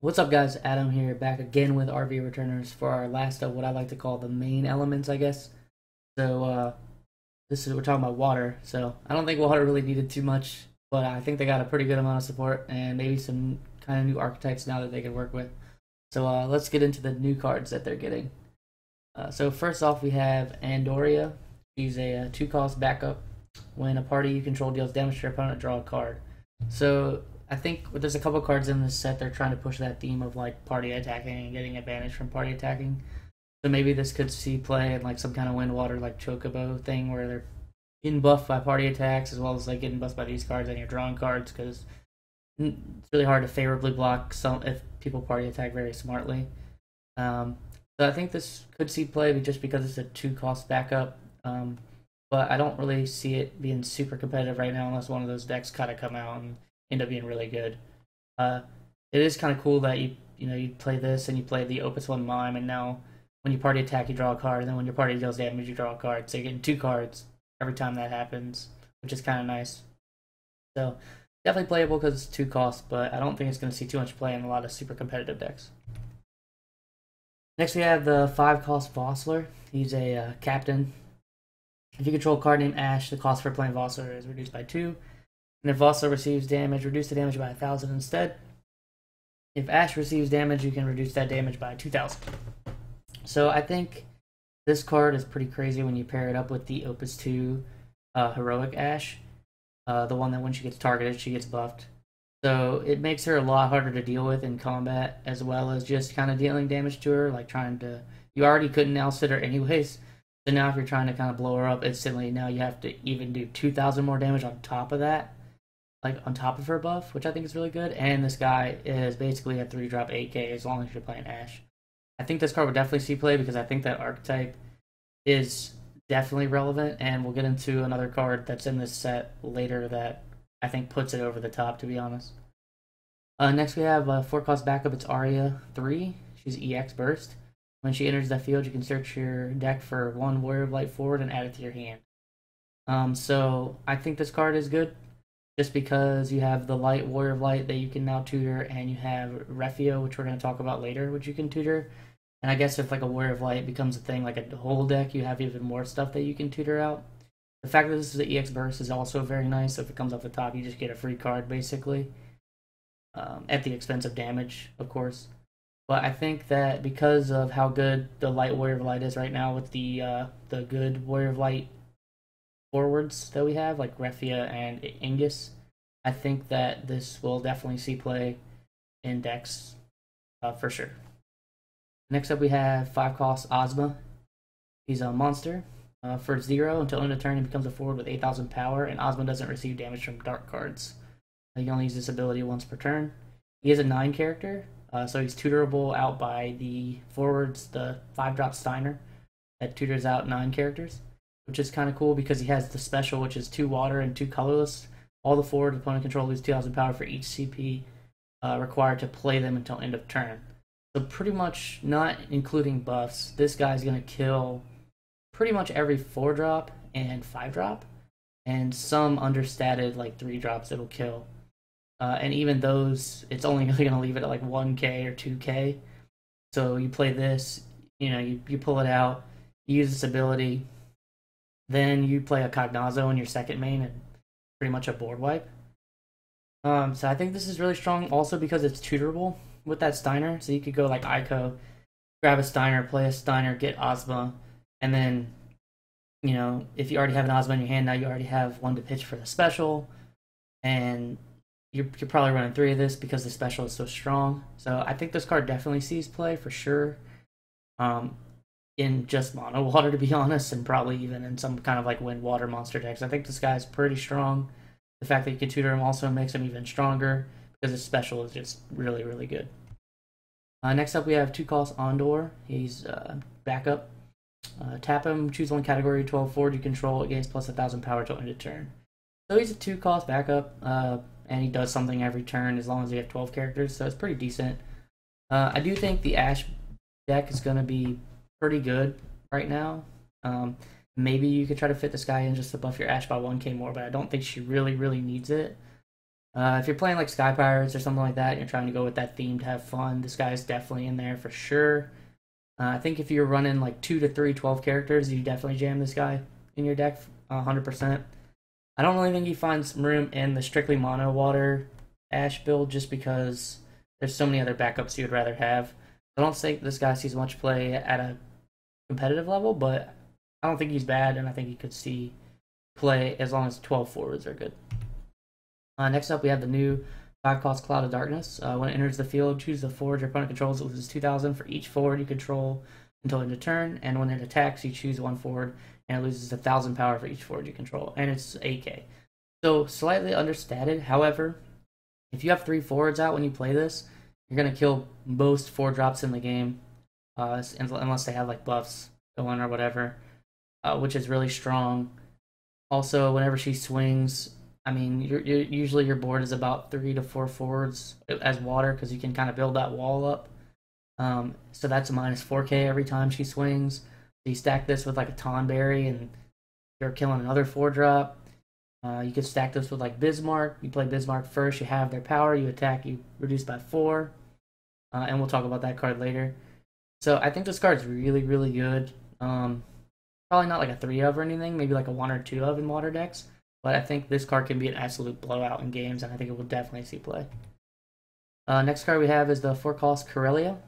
What's up, guys? Adam here, back again with RV Returners for our last of what I like to call the main elements, I guess. So, we're talking about water. So, I don't think water really needed too much, but I think they got a pretty good amount of support and maybe some kind of new archetypes now that they can work with. So, let's get into the new cards that they're getting. So, first off, we have Andoria. She's a 2-cost backup. When a party you control deals damage to your opponent, draw a card. So, I think there's a couple cards in this set they're trying to push that theme of like party attacking and getting advantage from party attacking. So maybe this could see play in like some kind of wind water like Chocobo thing where they're getting buffed by party attacks as well as like getting buffed by these cards and you're drawing cards because it's really hard to favorably block some if people party attack very smartly. So I think this could see play just because it's a 2-cost backup. But I don't really see it being super competitive right now unless one of those decks kind of come out and end up being really good. It is kind of cool that you play this and you play the Opus 1 Mime, and now when you party attack you draw a card, and then when your party deals damage you draw a card. So you're getting 2 cards every time that happens, which is kind of nice. So definitely playable because it's 2 costs, but I don't think it's going to see too much play in a lot of super competitive decks. Next we have the 5-cost Vossler. He's a captain. If you control a card named Ash, the cost for playing Vossler is reduced by 2. And if Vossler receives damage, reduce the damage by 1,000 instead. If Ash receives damage, you can reduce that damage by 2,000. So I think this card is pretty crazy when you pair it up with the Opus 2 Heroic Ash. The one that when she gets targeted, she gets buffed. So it makes her a lot harder to deal with in combat, as well as just kind of dealing damage to her, like trying to... You already couldn't outsit her anyways. So now if you're trying to kind of blow her up instantly, now you have to even do 2,000 more damage on top of that. Like on top of her buff, which I think is really good. And this guy is basically a 3-drop 8k as long as you're playing Ash. I think this card would definitely see play because I think that archetype is definitely relevant, and we'll get into another card that's in this set later that I think puts it over the top, to be honest. Next we have a 4-cost backup. It's Aria 3. She's EX Burst. When she enters the field, you can search your deck for 1 Warrior of Light forward and add it to your hand. So I think this card is good. Just because you have the Light Warrior of Light that you can now tutor, and you have Refio, which we're going to talk about later, which you can tutor. And I guess if like a Warrior of Light becomes a thing, like a whole deck, you have even more stuff that you can tutor out. The fact that this is the EX Burst is also very nice. So if it comes off the top, you just get a free card, basically. At the expense of damage, of course. But I think that because of how good the Light Warrior of Light is right now with the good Warrior of Light forwards that we have, like Refia and Ingus, I think that this will definitely see play in decks for sure. Next up we have 5-cost Ozma. He's a monster. For 0 until end of turn he becomes a forward with 8,000 power, and Ozma doesn't receive damage from dark cards. He only uses this ability once per turn. He is a 9 character, so he's tutorable out by the forwards, the 5-drop Steiner that tutors out 9 characters. Which is kind of cool because he has the special, which is 2 water and 2 colorless. All the forward opponent control lose 2,000 power for each CP required to play them until end of turn. So pretty much, not including buffs, this guy's going to kill pretty much every 4-drop and 5-drop. And some understated like 3-drops it'll kill. And even those, it's only really going to leave it at like 1k or 2k. So you play this, you pull it out, you use this ability. Then you play a Cognazo in your second main and pretty much a board wipe. So I think this is really strong also because it's tutorable with that Steiner. So you could go like Ico, grab a Steiner, play a Steiner, get Ozma, and then, if you already have an Ozma in your hand, now you already have one to pitch for the special. And you're probably running 3 of this because the special is so strong. So I think this card definitely sees play for sure. In just mono water, to be honest, and probably even in some kind of like wind water monster decks. I think this guy's pretty strong. The fact that you can tutor him also makes him even stronger because his special is just really, really good. Next up we have 2-cost Ondor. He's backup. Tap him, choose one category, 12 forward you control, it gains plus 1,000 power till end of turn. So he's a 2-cost backup, and he does something every turn as long as you have 12 characters, so it's pretty decent. I do think the Ash deck is going to be pretty good right now. Maybe you could try to fit this guy in just to buff your Ash by 1k more, but I don't think she really needs it. If you're playing like Sky Pirates or something like that, and you're trying to go with that theme to have fun, this guy's definitely in there for sure. I think if you're running like 2 to 3 12 characters, you definitely jam this guy in your deck 100%. I don't really think he finds room in the strictly mono water Ash build just because there's so many other backups you would rather have. I don't think this guy sees much play at a competitive level, but I don't think he's bad, and I think he could see play as long as 12 forwards are good. Next up, we have the new 5-cost Cloud of Darkness. When it enters the field, choose the forward your opponent controls. It loses 2,000 for each forward you control until end of turn, and when it attacks, you choose one forward, and it loses 1,000 power for each forward you control, and it's 8k. So slightly understated. However, if you have 3 forwards out when you play this, you're gonna kill most 4-drops in the game, unless they have like buffs going or whatever, which is really strong. Also, whenever she swings, I mean, usually your board is about 3 to 4 forwards as water because you can kind of build that wall up. So that's a minus 4k every time she swings. So you stack this with like a Tonberry and you're killing another 4-drop. You could stack this with like Bismarck. You play Bismarck first, you have their power, you attack, you reduce by 4. And we'll talk about that card later. So I think this card's really, really good. Probably not like a 3 of or anything, maybe like a 1 or 2 of in water decks. But I think this card can be an absolute blowout in games, and I think it will definitely see play. Next card we have is the 4-cost Corellia.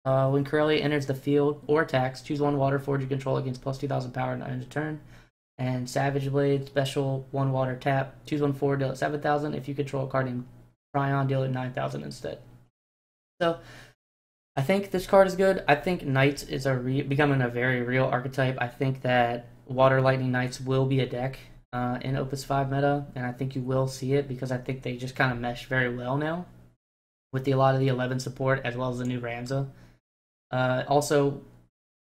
When Corellia enters the field or attacks, choose one water forward you control against plus 2,000 power at end of turn. And Savage Blade, special 1 water tap. Choose one forward, deal it 7,000. If you control a card named Tryon, deal it 9,000 instead. So I think this card is good. I think Knights is becoming a very real archetype. I think that Water Lightning Knights will be a deck in Opus 5 meta, and I think you will see it because I think they just kind of mesh very well now with a lot of the 11 support as well as the new Ramza. Also,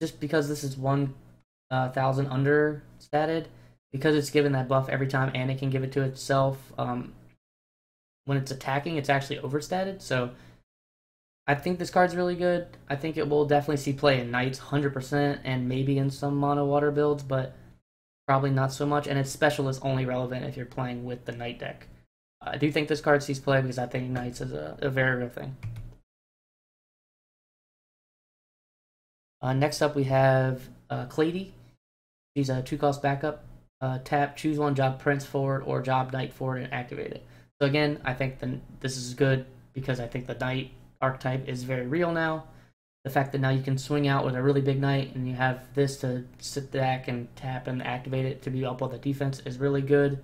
just because this is 1,000 understated, because it's given that buff every time and it can give it to itself, when it's attacking, it's actually overstated. So I think this card's really good. I think it will definitely see play in Knights 100% and maybe in some mono water builds, but probably not so much. And its special is only relevant if you're playing with the Knight deck. I do think this card sees play because I think Knights is a very real thing. Next up, we have Clady. She's a 2-cost backup. Tap, choose one job Prince forward or job Knight forward and activate it. So again, I think this is good because I think the Knight archetype is very real now. The fact that now you can swing out with a really big Knight and you have this to sit back and tap and activate it to be up on the defense is really good.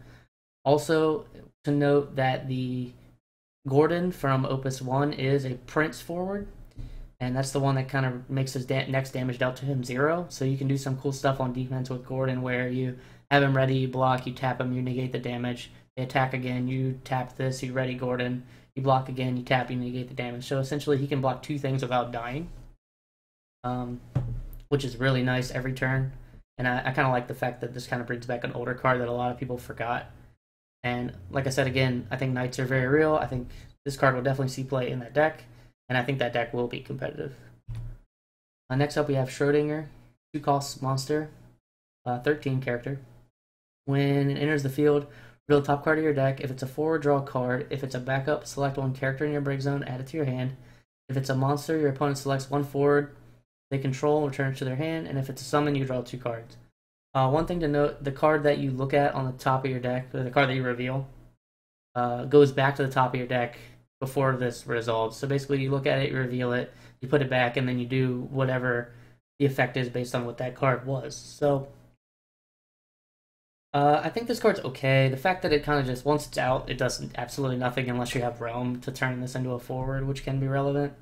Also, to note that the Gordon from Opus 1 is a Prince forward, and that's the one that kind of makes his next damage dealt to him 0. So you can do some cool stuff on defense with Gordon where you have him ready, you block, you tap him, you negate the damage. They attack again, you tap this, you ready Gordon. You block again, you tap, you negate the damage. So essentially he can block 2 things without dying, which is really nice every turn. And I kind of like the fact that this kind of brings back an older card that a lot of people forgot. And like I said again, I think Knights are very real. I think this card will definitely see play in that deck, and I think that deck will be competitive. Next up we have Schrodinger, 2-cost monster, 13 character. When it enters the field, reveal the top card of your deck. If it's a forward, draw a card. If it's a backup, select one character in your break zone, add it to your hand. If it's a monster, your opponent selects one forward they control, return it to their hand, and if it's a summon, you draw 2 cards. One thing to note, the card that you look at on the top of your deck, or the card that you reveal, goes back to the top of your deck before this resolves. So basically, you look at it, you reveal it, you put it back, and then you do whatever the effect is based on what that card was. So I think this card's okay. The fact that it kind of just, once it's out, it does absolutely nothing unless you have Realm to turn this into a forward, which can be relevant.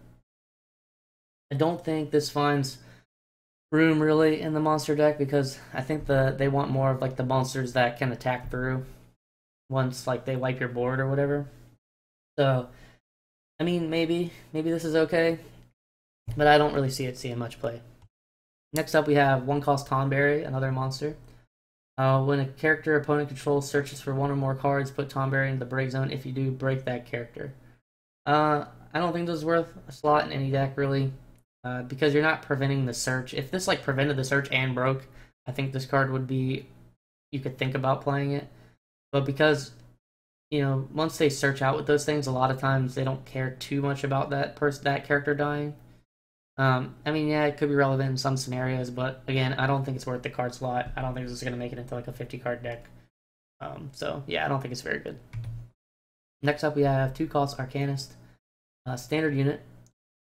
I don't think this finds room really in the monster deck because I think they want more of like the monsters that can attack through once like they wipe your board or whatever. So I mean, maybe this is okay, but I don't really see it seeing much play. Next up we have 1-cost Tonberry, another monster. When a character opponent controls searches for 1 or more cards, put Tonberry into the break zone. If you do, break that character. I don't think this is worth a slot in any deck really. Because you're not preventing the search. If this like prevented the search and broke, I think this card would be, you could think about playing it. But because you know, once they search out with those things, a lot of times they don't care too much about that character dying. I mean, yeah, it could be relevant in some scenarios, but again, I don't think it's worth the card slot. I don't think this is going to make it into like a 50 card deck. So yeah, I don't think it's very good. Next up, we have 2 cost Arcanist, standard unit.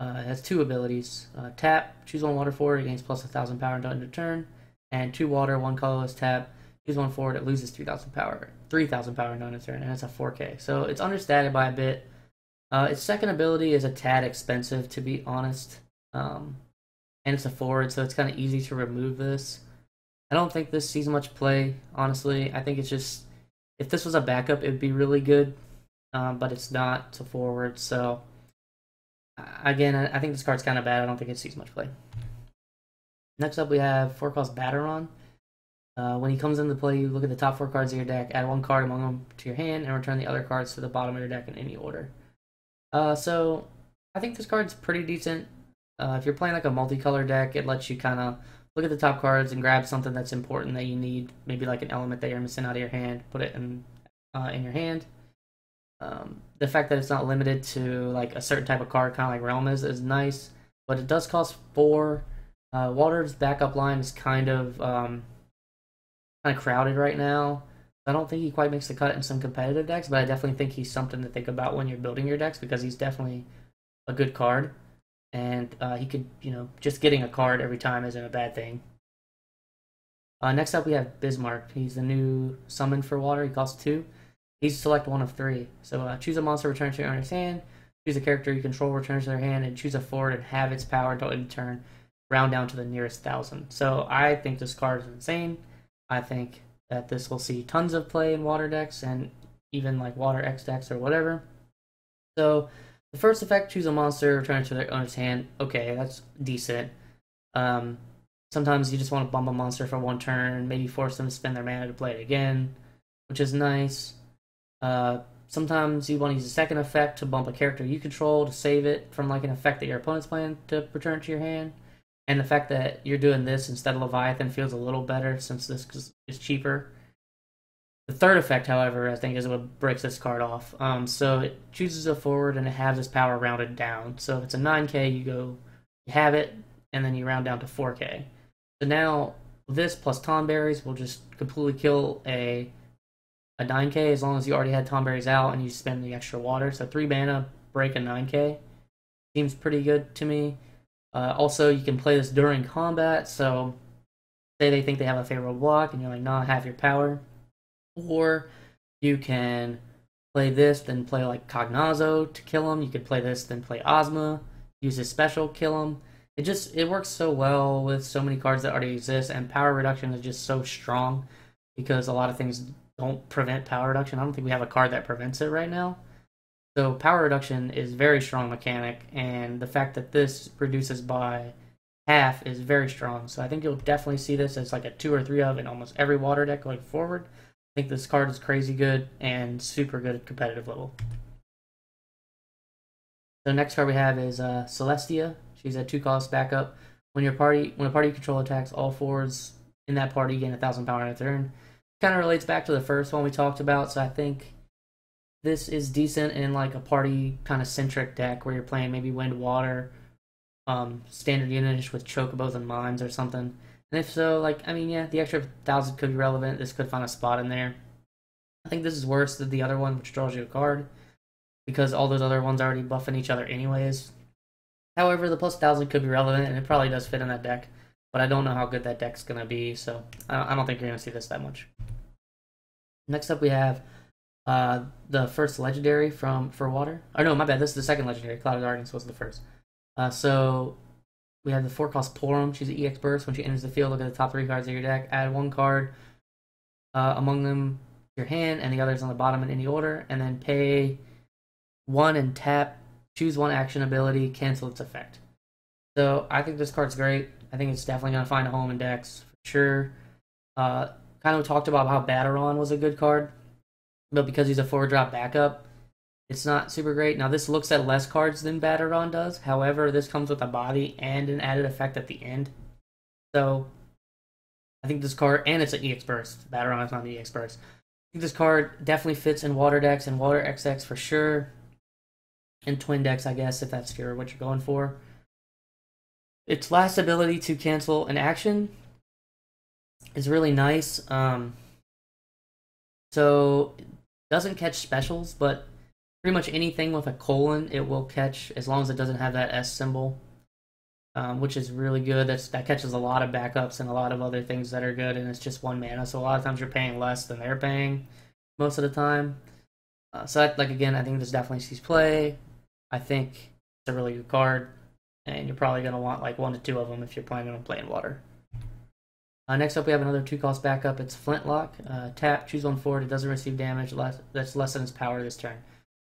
It has 2 abilities. Tap, choose 1 water forward, it gains plus 1,000 power until end of turn, and 2 water, 1 colorless. Tap, choose 1 forward, it loses 3,000 power until end of turn, and it's a 4K. So it's understated by a bit. Its second ability is a tad expensive, to be honest, and it's a forward, so it's kind of easy to remove this. I don't think this sees much play, honestly. I think it's just, if this was a backup, it would be really good, but it's not. It's a forward, so again, I think this card's kind of bad. I don't think it sees much play. Next up, we have 4 cost Battleron. When he comes into play, you look at the top 4 cards of your deck, add 1 card among them to your hand, and return the other cards to the bottom of your deck in any order. So I think this card's pretty decent. If you're playing like a multicolor deck, it lets you kind of look at the top cards and grab something that's important that you need, maybe like an element that you're missing out of your hand, put it in your hand. The fact that it's not limited to like a certain type of card, kind of like Realm is nice, but it does cost 4. Water's backup line is kind of crowded right now. I don't think he quite makes the cut in some competitive decks, but I definitely think he's something to think about when you're building your decks, because he's definitely a good card, and he could, you know, just getting a card every time isn't a bad thing. Next up, we have Bismarck. He's the new summon for water. He costs 2. He's select 1 of 3. So choose a monster, return to your owner's hand. Choose a character you control, return to their hand, and choose a forward and have its power until end of turn, round down to the nearest 1,000. So I think this card is insane. I think that this will see tons of play in water decks and even like water X decks or whatever. So the first effect, choose a monster, return it to their owner's hand. Okay, that's decent. Sometimes you just want to bump a monster for 1 turn, maybe force them to spend their mana to play it again, which is nice. Sometimes you want to use a second effect to bump a character you control to save it from like an effect that your opponent's playing to return to your hand. And the fact that you're doing this instead of Leviathan feels a little better since this is cheaper. The third effect, however, I think is what breaks this card off. So it chooses a forward and it has its power rounded down. So if it's a 9K, you have it, and then you round down to 4K. So now this plus Tomberries will just completely kill a 9K as long as you already had Tomberries out and you spend the extra water. So 3 mana, break a 9K. Seems pretty good to me. Also, you can play this during combat, so say they think they have a favorable block and you're like, nah, have your power. Or you can play this, then play like Cognazzo to kill him. You could play this, then play Ozma, use his special, kill him. It works so well with so many cards that already exist, and power reduction is just so strong because a lot of things don't prevent power reduction. I don't think we have a card that prevents it right now. So power reduction is very strong mechanic, and the fact that this reduces by half is very strong. So I think you'll definitely see this as like a 2 or 3 of in almost every water deck going forward. I think this card is crazy good and super good at competitive level. The next card we have is Celestia. She's a 2 cost backup. When a party you control attacks, all forwards in that party gain 1,000 power in a turn. Kind of relates back to the first one we talked about, so I think this is decent in like a party kind of centric deck where you're playing maybe Wind Water, standard unit with Chocobos and Mines or something. And if so, like, I mean, yeah, the extra 1,000 could be relevant. This could find a spot in there. I think this is worse than the other one, which draws you a card, because all those other ones are already buffing each other anyways. However, the plus 1,000 could be relevant, and it probably does fit in that deck, but I don't know how good that deck's going to be, so I don't think you're going to see this that much. Next up, we have the first legendary for water. Oh no, my bad. This is the second legendary. Cloud of Darkness was the first. So we have the 4 cost Porum. She's an EX burst. When she enters the field, look at the top 3 cards of your deck. Add 1 card among them to your hand, and the others on the bottom in any order. And then pay 1 and tap. Choose 1 action ability. Cancel its effect. So I think this card's great. I think it's definitely going to find a home in decks for sure. Kind of talked about how Battleron was a good card, but because he's a 4-drop backup, it's not super great. Now, this looks at less cards than Battleron does. However, this comes with a body and an added effect at the end. So, I think this card, and it's an EX Burst. Battleron is not an EX Burst. think this card definitely fits in water decks and water XX for sure. And twin decks, I guess, if that's what you're going for. Its last ability to cancel an action is really nice. So it doesn't catch specials, but pretty much anything with a colon it will catch as long as it doesn't have that S symbol, which is really good. That catches a lot of backups and a lot of other things that are good, and it's just 1 mana. So a lot of times you're paying less than they're paying most of the time. So like again, I think this definitely sees play. I think it's a really good card, and you're probably going to want like 1 to 2 of them if you're planning on playing water. Next up, we have another 2-cost backup. It's Flintlock. Tap, choose 1 forward. It doesn't receive damage that's less than its power this turn.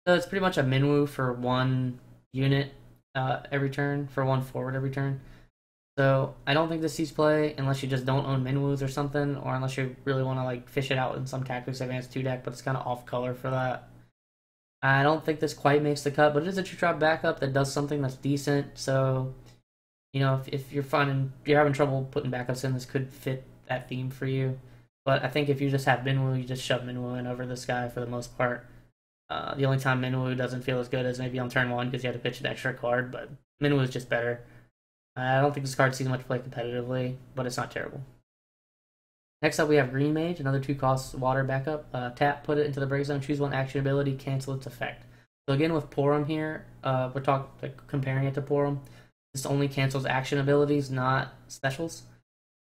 So it's pretty much a Minwoo for 1 unit every turn, for 1 forward every turn. So I don't think this sees play unless you just don't own Minwoos or something, or unless you really want to like fish it out in some Tactics Advanced 2 deck, but it's kind of off color for that. I don't think this quite makes the cut, but it is a 2-drop backup that does something that's decent. So, you know, if you're having trouble putting backups in, this could fit that theme for you. But I think if you just have Minwoo, you just shove Minwoo in over this guy for the most part. The only time Minwoo doesn't feel as good is maybe on turn 1 because you had to pitch an extra card, but Minwoo is just better. I don't think this card sees much play competitively, but it's not terrible. Next up, we have Green Mage, another 2-cost water backup. Tap, put it into the break zone, choose 1 action ability, cancel its effect. So again, with Porum here, we're comparing it to Porum. This only cancels action abilities, not specials.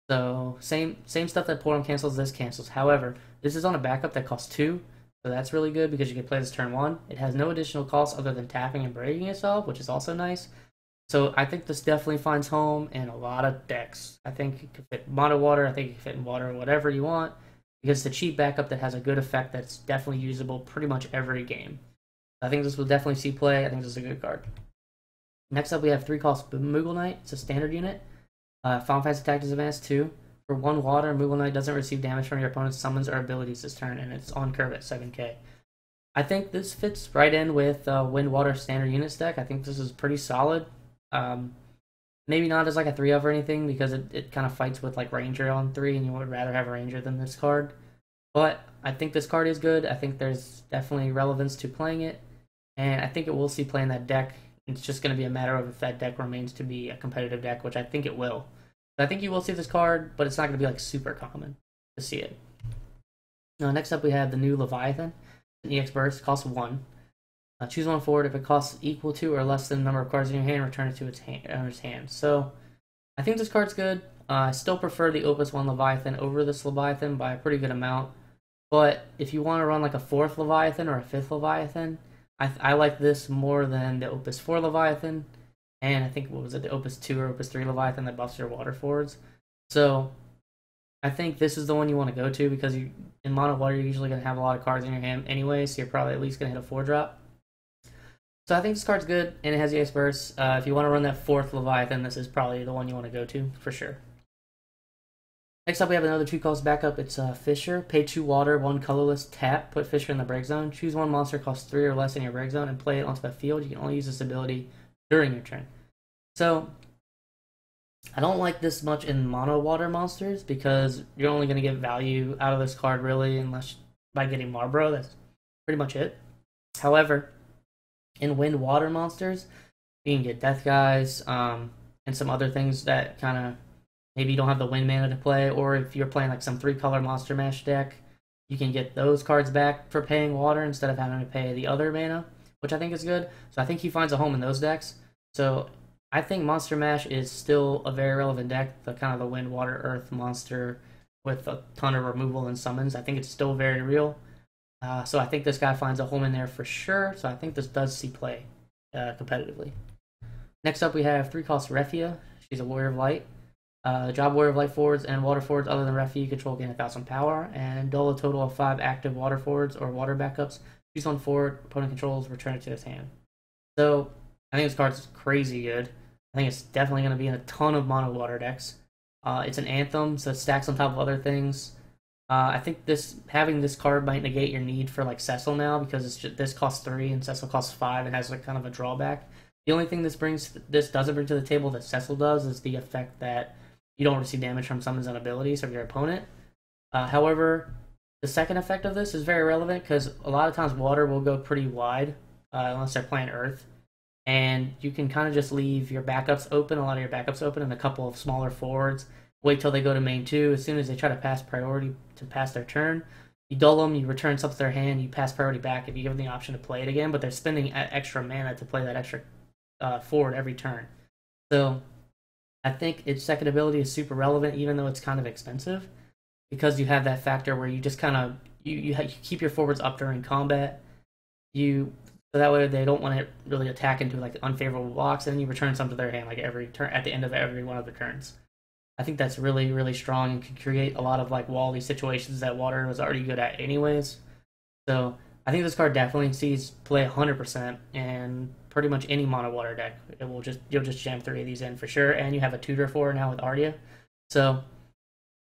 So same stuff that Porum cancels, this cancels. However, this is on a backup that costs 2, so that's really good because you can play this turn 1. It has no additional costs other than tapping and breaking itself, which is also nice. So I think this definitely finds home in a lot of decks. I think it could fit mono water. I think it could fit in water, whatever you want, because it's a cheap backup that has a good effect that's definitely usable pretty much every game. I think this will definitely see play. I think this is a good card. Next up, we have 3-cost Moogle Knight. It's a standard unit. Final Fantasy Tactics Advanced 2. For 1 water, Moogle Knight doesn't receive damage from your opponent's summons or abilities this turn, and it's on curve at 7k. I think this fits right in with Wind Water standard units deck. I think this is pretty solid. Maybe not as like a 3-of or anything because it kind of fights with like Ranger on 3, and you would rather have a Ranger than this card. But I think this card is good. I think there's definitely relevance to playing it, and I think it will see play in that deck. It's just going to be a matter of if that deck remains to be a competitive deck, which I think it will. So I think you will see this card, but it's not going to be like super common to see it. Now, next up, we have the new Leviathan. An EX Burst, costs 1. Choose 1 forward. If it costs equal to or less than the number of cards in your hand, return it to its owner's hand. So I think this card's good. I still prefer the Opus 1 Leviathan over this Leviathan by a pretty good amount. But if you want to run like a 4th Leviathan or a 5th Leviathan, I like this more than the Opus 4 Leviathan. And I think, what was it, the Opus 2 or Opus 3 Leviathan that buffs your water forwards. So I think this is the one you want to go to because in mono water, you're usually going to have a lot of cards in your hand anyway, so you're probably at least going to hit a 4-drop. So I think this card's good, and it has the EX Burst. If you want to run that 4th Leviathan, this is probably the one you want to go to, for sure. Next up, we have another 2-cost backup. It's Fisher. Pay 2 water, 1 colorless, tap, put Fisher in the break zone. Choose 1 monster, costs 3 or less in your break zone, and play it onto the field. You can only use this ability during your turn. So I don't like this much in mono water monsters because you're only going to get value out of this card, really, unless by getting Marbro. That's pretty much it. However, in wind water monsters, you can get Death Guys and some other things that kind of maybe you don't have the wind mana to play, or if you're playing like some 3-color Monster Mash deck, you can get those cards back for paying water instead of having to pay the other mana, which I think is good. So I think he finds a home in those decks. So I think Monster Mash is still a very relevant deck, the kind of the wind, water, earth monster with a ton of removal and summons. I think it's still very real. So I think this guy finds a home in there for sure. So I think this does see play competitively. Next up, we have 3-cost Refia. She's a Warrior of Light. Job Warrior of Light forwards and water forwards other than Refia you control gain 1,000 power, and dull a total of 5 active water forwards or water backups. Choose 1 forward, opponent controls, return it to his hand. So I think this card's crazy good. I think it's definitely going to be in a ton of mono water decks. It's an Anthem, so it stacks on top of other things. I think having this card might negate your need for like Cecil now, because it's just, this costs 3 and Cecil costs 5 and has like kind of a drawback. The only thing this doesn't bring to the table that Cecil does is the effect that you don't receive damage from summons and abilities of your opponent. However, The second effect of this is very relevant because a lot of times water will go pretty wide unless they're playing earth. And you can kind of just leave your backups open, a lot of your backups open, and a couple of smaller forwards. Wait till they go to main 2. As soon as they try to pass priority to pass their turn, you dull them, you return something to their hand, you pass priority back if you give them the option to play it again, but they're spending extra mana to play that extra forward every turn. So I think its second ability is super relevant, even though it's kind of expensive, because you have that factor where you just kind of you keep your forwards up during combat. So that way they don't want to really attack into like unfavorable blocks, and then you return some to their hand like every turn at the end of every one of the turns. I think that's really, really strong and can create a lot of like wally situations that water was already good at anyways. So I think this card definitely sees play 100% and pretty much any mono water deck. You'll just jam 3 of these in for sure, and you have a tutor for it now with Ardia. So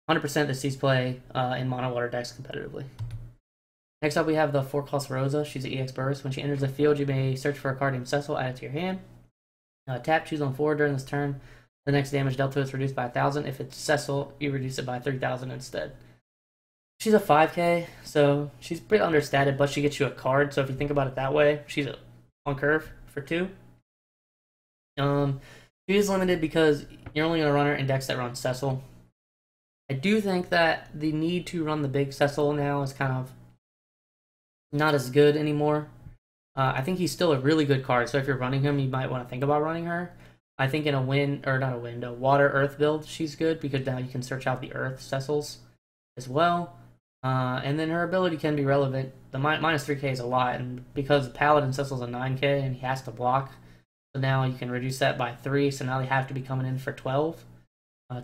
100% this sees play in mono water decks competitively. Next up, we have the 4-cost Rosa. She's an EX burst. When she enters the field, you may search for a card named Cecil, add it to your hand. Tap, choose on 4 during this turn. The next damage dealt to it is reduced by 1,000. If it's Cecil, you reduce it by 3,000 instead. She's a 5k, so she's pretty understated, but she gets you a card. So if you think about it that way, she's on curve for 2. She is limited because you're only going to run her in decks that run Cecil. I do think that the need to run the big Cecil now is kind of not as good anymore. I think he's still a really good card, so if you're running him, you might want to think about running her. I think in a water earth build, she's good because now you can search out the earth Cecils as well. And then her ability can be relevant. The minus 3k is a lot, and because Paladin Cecil's a 9k and he has to block, so now you can reduce that by 3, so now they have to be coming in for 12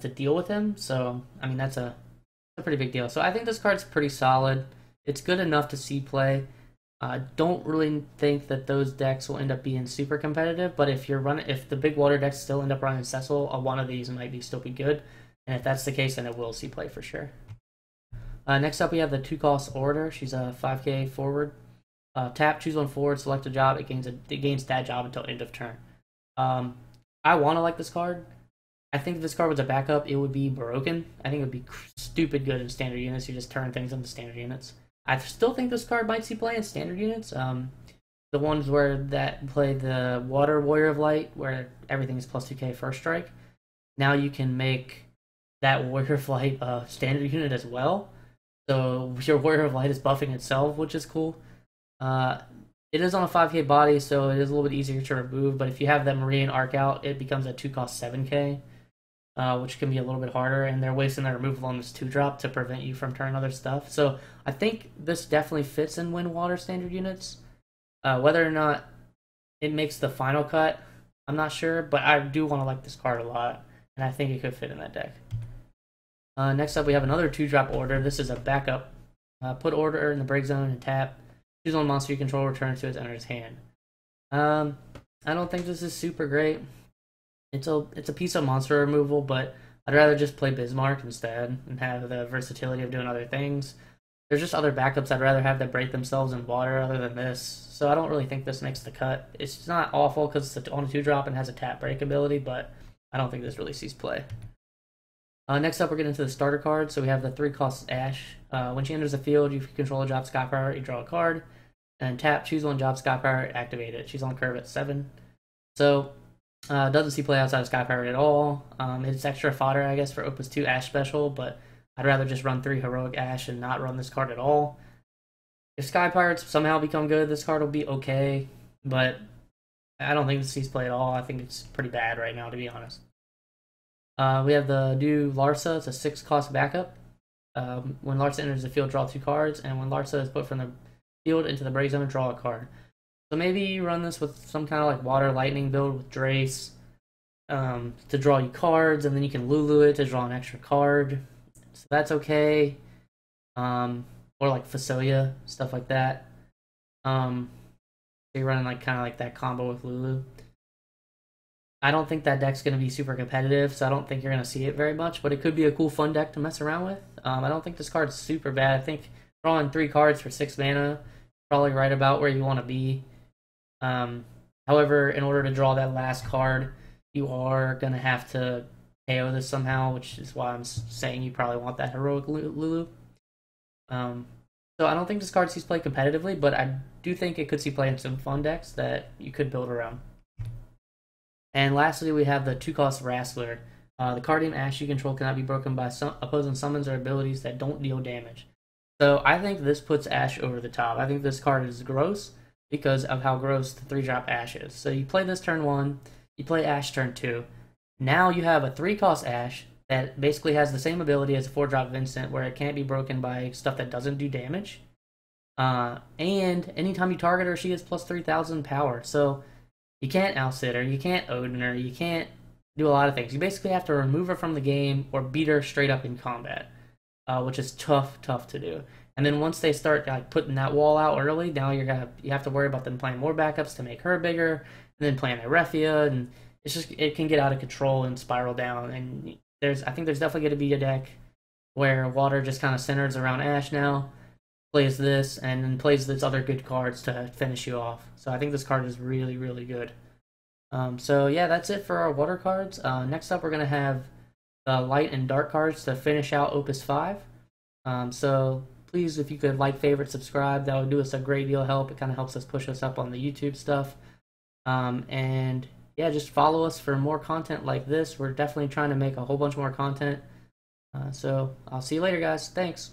to deal with him. So, I mean, that's a pretty big deal. So I think this card's pretty solid. It's good enough to see play. Don't really think that those decks will end up being super competitive, but if the big water decks still end up running Cecil, one of these might still be good. And if that's the case, then it will see play for sure. Next up, we have the 2-cost Orator. She's a 5k forward. Tap, choose one forward, select a job. It gains that job until end of turn. I want to like this card. I think if this card was a backup, it would be broken. I think it would be stupid good in standard units. You just turn things into standard units. I still think this card might see play in standard units. The ones that play the Water Warrior of Light, where everything is plus 2k first strike. Now you can make that Warrior of Light a standard unit as well. So your Warrior of Light is buffing itself, which is cool. It is on a 5k body, so it is a little bit easier to remove. But if you have that Marine arc out, it becomes a 2-cost 7k. Which can be a little bit harder, and they're wasting their removal on this 2-drop to prevent you from turning other stuff. So I think this definitely fits in Wind Water standard units. Whether or not it makes the final cut, I'm not sure, but I do want to like this card a lot, and I think it could fit in that deck. Next up, we have another 2-drop Order. This is a backup. Put Order in the break zone and tap. Choose one monster you control, return it to its owner's hand. I don't think this is super great. It's a piece of monster removal, but I'd rather just play Bismarck instead and have the versatility of doing other things. There's just other backups I'd rather have that break themselves in water other than this, so I don't really think this makes the cut. It's not awful because it's on a 2-drop and has a tap break ability, but I don't think this really sees play. Next up, we're getting into the starter card. So we have the 3-cost Ash. When she enters the field, you control a job Sky Pirate, you draw a card, and tap, choose one job Sky Pirate, activate it. She's on curve at 7. So doesn't see play outside of Sky Pirate at all. It's extra fodder, I guess, for Opus 2 Ash special, but I'd rather just run 3 Heroic Ash and not run this card at all. If Sky Pirates somehow become good, this card will be okay, but I don't think this sees play at all. I think it's pretty bad right now, to be honest. We have the new Larsa. It's a 6-cost backup. When Larsa enters the field, draw 2 cards, and when Larsa is put from the field into the break zone, draw a card. So maybe you run this with some kind of like Water Lightning build with Drace to draw you cards, and then you can Lulu it to draw an extra card. So that's okay. Or like Fasolia, stuff like that. So you're running like kind of like that combo with Lulu. I don't think that deck's going to be super competitive, so I don't think you're going to see it very much, but it could be a cool, fun deck to mess around with. I don't think this card's super bad. I think drawing 3 cards for 6 mana, probably right about where you want to be. However, in order to draw that last card, you are going to have to KO this somehow, which is why I'm saying you probably want that Heroic Lulu. So I don't think this card sees play competitively, but I do think it could see play in some fun decks that you could build around. And lastly, we have the 2-cost Wrestler. The card named Ash you control cannot be broken by opposing summons or abilities that don't deal damage. So I think this puts Ash over the top. I think this card is gross because of how gross the 3-drop Ash is. So you play this turn 1, you play Ash turn 2. Now you have a 3-cost Ash that basically has the same ability as a 4-drop Vincent, where it can't be broken by stuff that doesn't do damage. And anytime you target her, she gets plus 3,000 power. So you can't outsit her, you can't Odin her, you can't do a lot of things. You basically have to remove her from the game or beat her straight up in combat, which is tough to do. And then once they start like putting that wall out early, now you have to worry about them playing more backups to make her bigger, and then playing Erefia, and it can get out of control and spiral down. And I think there's definitely going to be a deck where water just kind of centers around Ash now, plays this, and then plays these other good cards to finish you off. So I think this card is really good. So yeah, that's it for our water cards. Next up, we're going to have the light and dark cards to finish out Opus 5. So please, if you could like, favorite, subscribe, that would do us a great deal of help. It kind of helps us push us up on the YouTube stuff. And yeah, just follow us for more content like this. We're definitely trying to make a whole bunch more content. So I'll see you later, guys. Thanks.